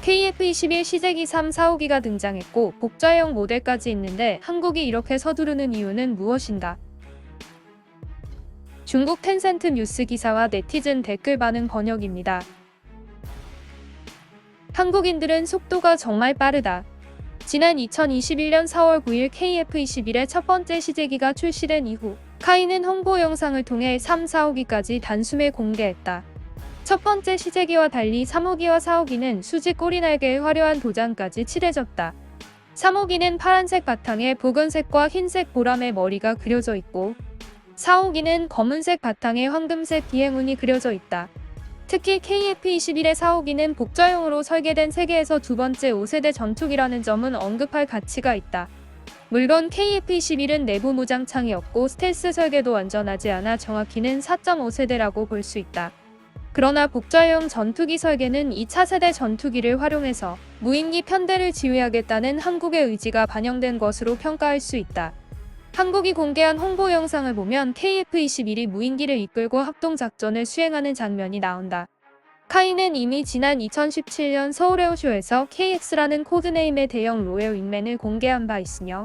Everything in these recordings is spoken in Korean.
KF-21 시제기 3, 4호기가 등장했고 복좌형 모델까지 있는데 한국이 이렇게 서두르는 이유는 무엇인가? 중국 텐센트 뉴스 기사와 네티즌 댓글 반응 번역입니다. 한국인들은 속도가 정말 빠르다. 지난 2021년 4월 9일 KF-21의 첫 번째 시제기가 출시된 이후 카이는 홍보 영상을 통해 3, 4호기까지 단숨에 공개했다. 첫 번째 시제기와 달리 3호기와 4호기는 수직 꼬리날개의 화려한 도장까지 칠해졌다. 3호기는 파란색 바탕에 붉은색과 흰색 보람의 머리가 그려져 있고 4호기는 검은색 바탕에 황금색 비행운이 그려져 있다. 특히 KF-21의 4호기는 복좌형으로 설계된 세계에서 두 번째 5세대 전투기라는 점은 언급할 가치가 있다. 물론 KF-21은 내부 무장창이 없고 스텔스 설계도 완전하지 않아 정확히는 4.5세대라고 볼 수 있다. 그러나 복좌형 전투기 설계는 2차 세대 전투기를 활용해서 무인기 편대를 지휘하겠다는 한국의 의지가 반영된 것으로 평가할 수 있다. 한국이 공개한 홍보 영상을 보면 KF-21이 무인기를 이끌고 합동작전을 수행하는 장면이 나온다. 카이는 이미 지난 2017년 서울 에어쇼에서 KX라는 코드네임의 대형 로얄 윙맨을 공개한 바 있으며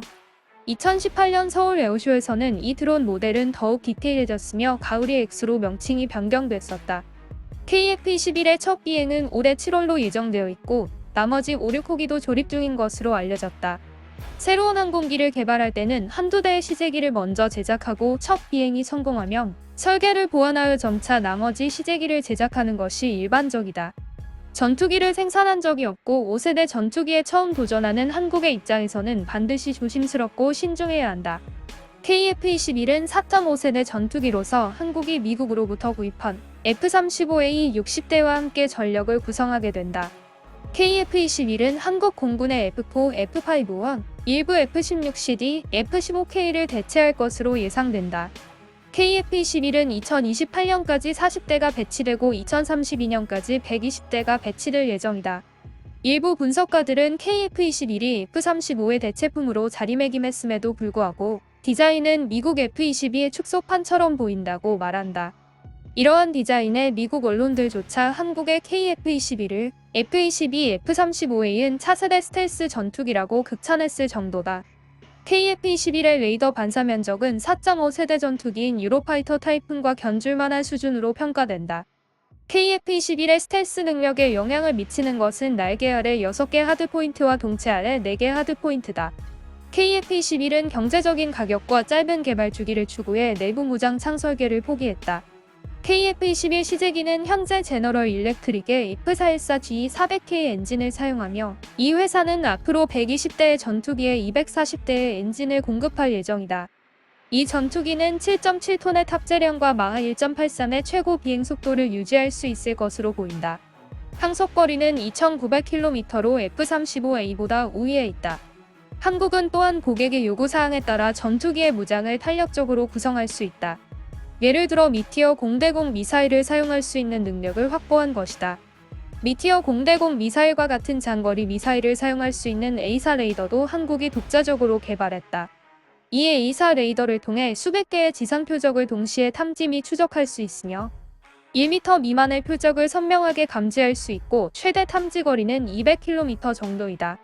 2018년 서울 에어쇼에서는 이 드론 모델은 더욱 디테일해졌으며 가우리 X로 명칭이 변경됐었다. KF-21의 첫 비행은 올해 7월로 예정되어 있고 나머지 5, 6호기도 조립 중인 것으로 알려졌다. 새로운 항공기를 개발할 때는 한두 대의 시제기를 먼저 제작하고 첫 비행이 성공하면 설계를 보완하여 점차 나머지 시제기를 제작하는 것이 일반적이다. 전투기를 생산한 적이 없고 5세대 전투기에 처음 도전하는 한국의 입장에서는 반드시 조심스럽고 신중해야 한다. KF-21은 4.5세대 전투기로서 한국이 미국으로부터 구입한 F-35A 60대와 함께 전력을 구성하게 된다. KF-21은 한국 공군의 F4, F5원, 일부 F-16CD, F-15K를 대체할 것으로 예상된다. KF-21은 2028년까지 40대가 배치되고 2032년까지 120대가 배치될 예정이다. 일부 분석가들은 KF-21이 F-35의 대체품으로 자리매김했음에도 불구하고 디자인은 미국 F-22의 축소판처럼 보인다고 말한다. 이러한 디자인에 미국 언론들조차 한국의 KF-21을 F-22, F-35A는 차세대 스텔스 전투기라고 극찬했을 정도다. KF-21의 레이더 반사 면적은 4.5세대 전투기인 유로파이터 타이푼과 견줄만한 수준으로 평가된다. KF-21의 스텔스 능력에 영향을 미치는 것은 날개 아래 6개 하드포인트와 동체 아래 4개 하드포인트다. KF-21은 경제적인 가격과 짧은 개발 주기를 추구해 내부 무장 창 설계를 포기했다. KF-21 시제기는 현재 제너럴 일렉트릭의 F414G400K 엔진을 사용하며 이 회사는 앞으로 120대의 전투기에 240대의 엔진을 공급할 예정이다. 이 전투기는 7.7톤의 탑재량과 마하 1.83의 최고 비행속도를 유지할 수 있을 것으로 보인다. 항속거리는 2,900km로 F-35A보다 우위에 있다. 한국은 또한 고객의 요구사항에 따라 전투기의 무장을 탄력적으로 구성할 수 있다. 예를 들어 미티어 0대0 미사일을 사용할 수 있는 능력을 확보한 것이다. 미티어 0대0 미사일과 같은 장거리 미사일을 사용할 수 있는 A4 레이더도 한국이 독자적으로 개발했다. 이 A4 레이더를 통해 수백 개의 지상 표적을 동시에 탐지 및 추적할 수 있으며 1m 미만의 표적을 선명하게 감지할 수 있고 최대 탐지 거리는 200km 정도이다.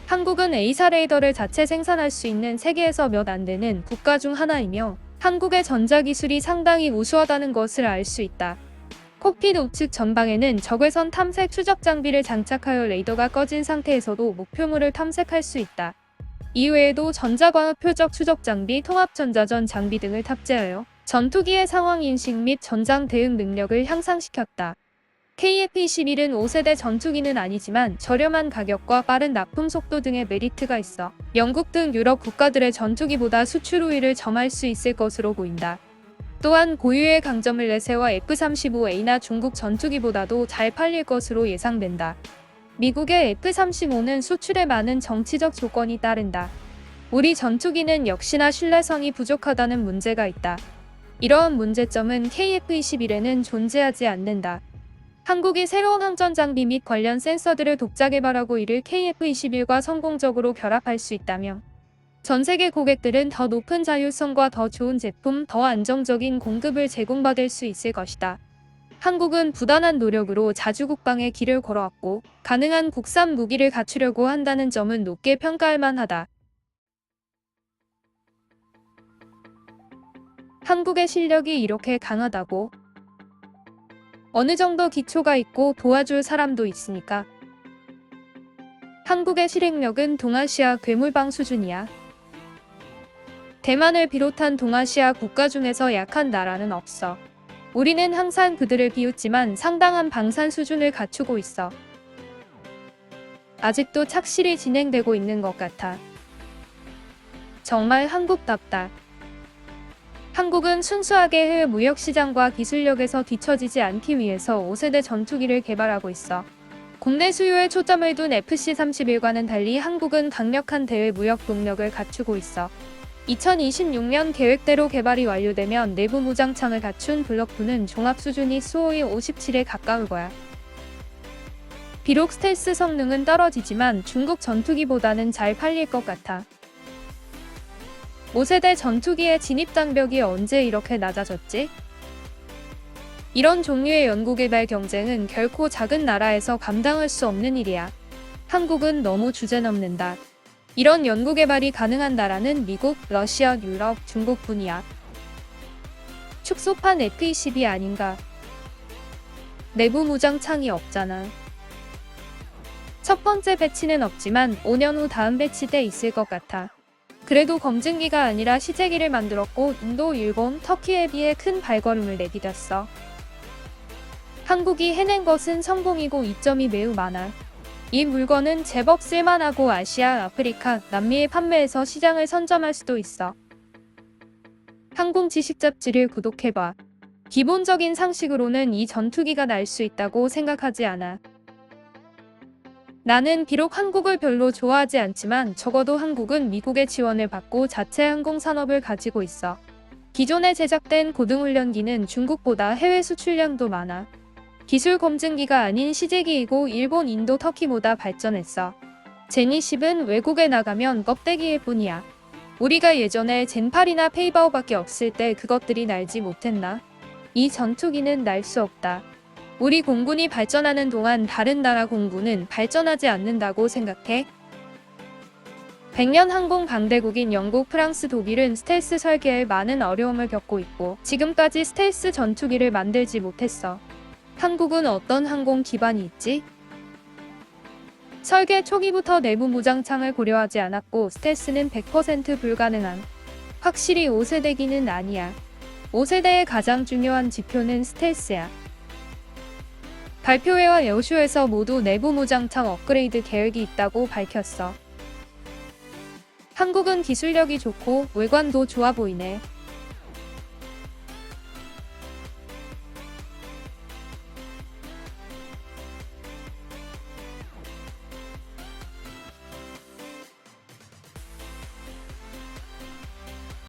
한국은 A4 레이더를 자체 생산할 수 있는 세계에서 몇 안 되는 국가 중 하나이며 한국의 전자기술이 상당히 우수하다는 것을 알 수 있다. 콕핏 우측 전방에는 적외선 탐색 추적 장비를 장착하여 레이더가 꺼진 상태에서도 목표물을 탐색할 수 있다. 이외에도 전자광학 표적 추적 장비, 통합 전자전 장비 등을 탑재하여 전투기의 상황 인식 및 전장 대응 능력을 향상시켰다. KF-21은 5세대 전투기는 아니지만 저렴한 가격과 빠른 납품 속도 등의 메리트가 있어 영국 등 유럽 국가들의 전투기보다 수출 우위를 점할 수 있을 것으로 보인다. 또한 고유의 강점을 내세워 F-35A나 중국 전투기보다도 잘 팔릴 것으로 예상된다. 미국의 F-35는 수출에 많은 정치적 조건이 따른다. 우리 전투기는 역시나 신뢰성이 부족하다는 문제가 있다. 이러한 문제점은 KF-21에는 존재하지 않는다. 한국이 새로운 항전 장비 및 관련 센서들을 독자 개발하고 이를 KF-21과 성공적으로 결합할 수 있다며 전 세계 고객들은 더 높은 자율성과 더 좋은 제품, 더 안정적인 공급을 제공받을 수 있을 것이다. 한국은 부단한 노력으로 자주국방의 길을 걸어왔고 가능한 국산 무기를 갖추려고 한다는 점은 높게 평가할 만하다. 한국의 실력이 이렇게 강하다고? 어느 정도 기초가 있고 도와줄 사람도 있으니까. 한국의 실행력은 동아시아 괴물방 수준이야. 대만을 비롯한 동아시아 국가 중에서 약한 나라는 없어. 우리는 항상 그들을 비웃지만 상당한 방산 수준을 갖추고 있어. 아직도 착실히 진행되고 있는 것 같아. 정말 한국답다. 한국은 순수하게 해외 무역시장과 기술력에서 뒤처지지 않기 위해서 5세대 전투기를 개발하고 있어. 국내 수요에 초점을 둔 FC-31과는 달리 한국은 강력한 대외 무역 동력을 갖추고 있어. 2026년 계획대로 개발이 완료되면 내부 무장창을 갖춘 블록2는 종합 수준이 수호이 57에 가까울 거야. 비록 스텔스 성능은 떨어지지만 중국 전투기보다는 잘 팔릴 것 같아. 5세대 전투기의 진입 장벽이 언제 이렇게 낮아졌지? 이런 종류의 연구개발 경쟁은 결코 작은 나라에서 감당할 수 없는 일이야. 한국은 너무 주제넘는다. 이런 연구개발이 가능한 나라는 미국, 러시아, 유럽, 중국뿐이야. 축소판 F-22 아닌가? 내부 무장창이 없잖아. 첫 번째 배치는 없지만 5년 후 다음 배치 때 있을 것 같아. 그래도 검증기가 아니라 시제기를 만들었고 인도, 일본, 터키에 비해 큰 발걸음을 내디뎠어. 한국이 해낸 것은 성공이고 이점이 매우 많아. 이 물건은 제법 쓸만하고 아시아, 아프리카, 남미의 판매에서 시장을 선점할 수도 있어. 항공 지식 잡지를 구독해봐. 기본적인 상식으로는 이 전투기가 날 수 있다고 생각하지 않아. 나는 비록 한국을 별로 좋아하지 않지만 적어도 한국은 미국의 지원을 받고 자체 항공산업을 가지고 있어. 기존에 제작된 고등훈련기는 중국보다 해외 수출량도 많아. 기술 검증기가 아닌 시제기이고 일본, 인도, 터키보다 발전했어. 제니10은 외국에 나가면 껍데기일 뿐이야. 우리가 예전에 젠8이나 페이바오밖에 없을 때 그것들이 날지 못했나? 이 전투기는 날 수 없다. 우리 공군이 발전하는 동안 다른 나라 공군은 발전하지 않는다고 생각해? 100년 항공 강대국인 영국, 프랑스, 독일은 스텔스 설계에 많은 어려움을 겪고 있고 지금까지 스텔스 전투기를 만들지 못했어. 한국은 어떤 항공 기반이 있지? 설계 초기부터 내부 무장창을 고려하지 않았고 스텔스는 100% 불가능한. 확실히 5세대기는 아니야. 5세대의 가장 중요한 지표는 스텔스야. 발표회와 에어쇼에서 모두 내부 무장창 업그레이드 계획이 있다고 밝혔어. 한국은 기술력이 좋고 외관도 좋아 보이네.